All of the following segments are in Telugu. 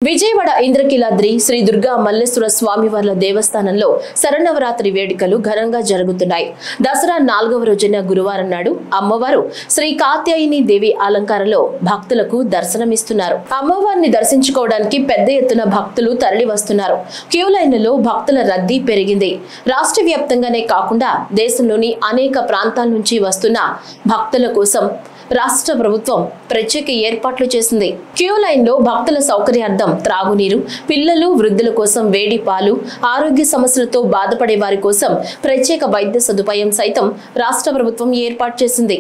విజయవాడ ఇంద్రకీలాద్రి శ్రీ దుర్గా మల్లేశ్వర స్వామివార్ల దేవస్థానంలో శరన్నవరాత్రి వేడుకలు ఘనంగా జరుగుతున్నాయి. దసరా 4వ రోజున గురువారం నాడు అమ్మవారు శ్రీ కాత్యాయని దేవి అలంకారంలో భక్తులకు దర్శనమిస్తున్నారు. అమ్మవారిని దర్శించుకోవడానికి పెద్ద ఎత్తున భక్తులు తరలి వస్తున్నారు. క్యూ లైన్లలో భక్తుల రద్దీ పెరిగింది. రాష్ట్ర వ్యాప్తంగానే కాకుండా దేశంలోని అనేక ప్రాంతాల నుంచి వస్తున్న భక్తుల కోసం రాష్ట్ర ప్రభుత్వం ప్రత్యేక ఏర్పాట్లు చేసింది. క్యూ లైన్ లో భక్తుల సౌకర్యార్థం త్రాగునీరు, పిల్లలు, వృద్ధుల కోసం వేడి పాలు, ఆరోగ్య సమస్యలతో బాధపడే వారి కోసం ప్రత్యేక వైద్య సదుపాయం సైతం రాష్ట్ర ప్రభుత్వం ఏర్పాటు చేసింది.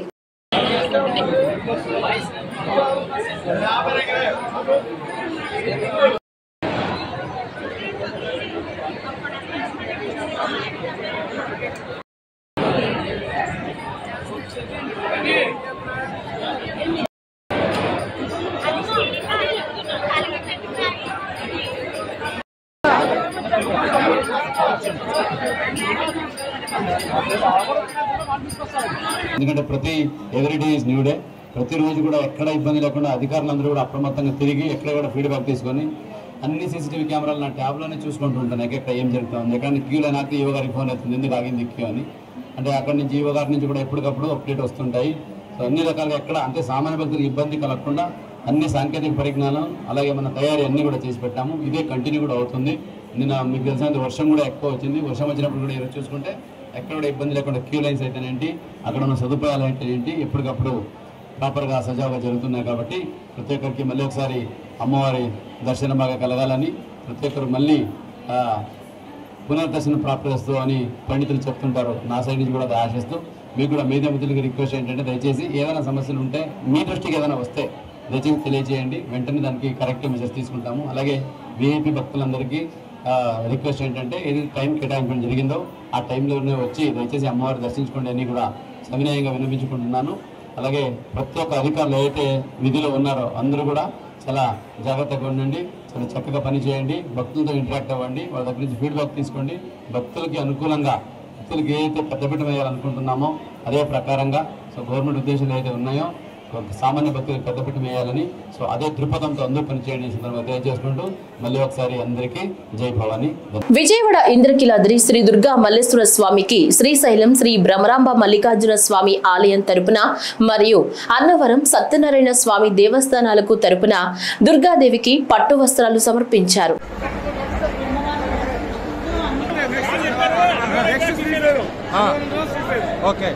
ఎందుకంటే ఎవ్రీడే ఈజ్ న్యూ డే. ప్రతిరోజు కూడా ఎక్కడ ఇబ్బంది లేకుండా అధికారులందరూ కూడా అప్రమత్తంగా తిరిగి ఎక్కడ కూడా ఫీడ్బ్యాక్ తీసుకొని అన్ని సీసీటీవీ కెమెరాలు నా ట్యాబ్లోనే చూసుకుంటూ ఉంటాను. ఎక్కడ ఏం జరుగుతుంది, ఎక్కడ క్యూలో నాకు ఈవో గారికి ఫోన్ అవుతుంది, ఎందుకు ఆగింది క్యూ అని. అంటే అక్కడి నుంచి ఈవో గారి నుంచి కూడా ఎప్పటికప్పుడు అప్డేట్ వస్తుంటాయి. సో అన్ని రకాలుగా ఎక్కడ అంటే సామాన్య భక్తులకు ఇబ్బంది కలగకుండా అన్ని సాంకేతిక పరిజ్ఞానం అలాగే మన తయారీ అన్నీ కూడా చేసి పెట్టాము. ఇదే కంటిన్యూ కూడా అవుతుంది. నిన్న మీకు తెలిసినంత వర్షం కూడా ఎక్కువ వచ్చింది. వర్షం వచ్చినప్పుడు కూడా ఈరోజు చూసుకుంటే ఎక్కడ కూడా ఇబ్బంది లేకుండా క్యూ లైన్స్ అయితేనేంటి, అక్కడ ఉన్న సదుపాయాలు ఏంటి ఎప్పటికప్పుడు ప్రాపర్గా సజావుగా జరుగుతున్నాయి. కాబట్టి ప్రతి ఒక్కరికి మళ్ళీ ఒకసారి అమ్మవారి దర్శనం బాగా కలగాలని, ప్రతి ఒక్కరు మళ్ళీ పునర్దర్శనం ప్రాప్తిస్తూ అని పండితులు చెప్తుంటారు. నా సైడ్ నుంచి కూడా ఆశిస్తూ మీకు కూడా మీడియా మిత్రులకి రిక్వెస్ట్ ఏంటంటే దయచేసి ఏదైనా సమస్యలు ఉంటే మీ దృష్టికి ఏదైనా వస్తే దయచేసి తెలియజేయండి. వెంటనే దానికి కరెక్ట్ మెజర్స్ తీసుకుంటాము. అలాగే విఐపి భక్తులందరికీ రిక్వెస్ట్ ఏంటంటే ఏది టైం కేటాయించడం జరిగిందో ఆ టైంలోనే వచ్చి దయచేసి అమ్మవారు దర్శించుకోండి అని కూడా సవినయంగా విన్నవించుకుంటున్నాను. అలాగే ప్రతి ఒక్క అధికారులు ఏదైతే విధిలో ఉన్నారో అందరూ కూడా చాలా జాగ్రత్తగా ఉండండి, చాలా చక్కగా పని చేయండి, భక్తులతో ఇంటరాక్ట్ అవ్వండి, వాళ్ళ దగ్గర నుంచి ఫీడ్బ్యాక్ తీసుకోండి. భక్తులకి అనుకూలంగా భక్తులకి ఏదైతే పెద్దపీఠం వేయాలనుకుంటున్నామో అదే ప్రకారంగా సో గవర్నమెంట్ ఉద్దేశాలు ఏదైతే ఉన్నాయో సామాన్య భక్తులకు పెద్దపీఠం వేయాలని సో అదే దృక్పథంతో అందరూ పనిచేయండి సందర్భంగా తెలియజేసుకుంటూ మళ్ళీ ఒకసారి అందరికీ జై భవాని. విజయవాడ ఇంద్రకీలాద్రి శ్రీ దుర్గా మల్లేశ్వర స్వామికి శ్రీశైలం శ్రీ భ్రమరాంబ మల్లికార్జున స్వామి ఆలయం తరపున మరియు అన్నవరం సత్యనారాయణ స్వామి దేవస్థానాలకు తరపున దుర్గాదేవికి పట్టు వస్త్రాలు సమర్పించారు. ఓకే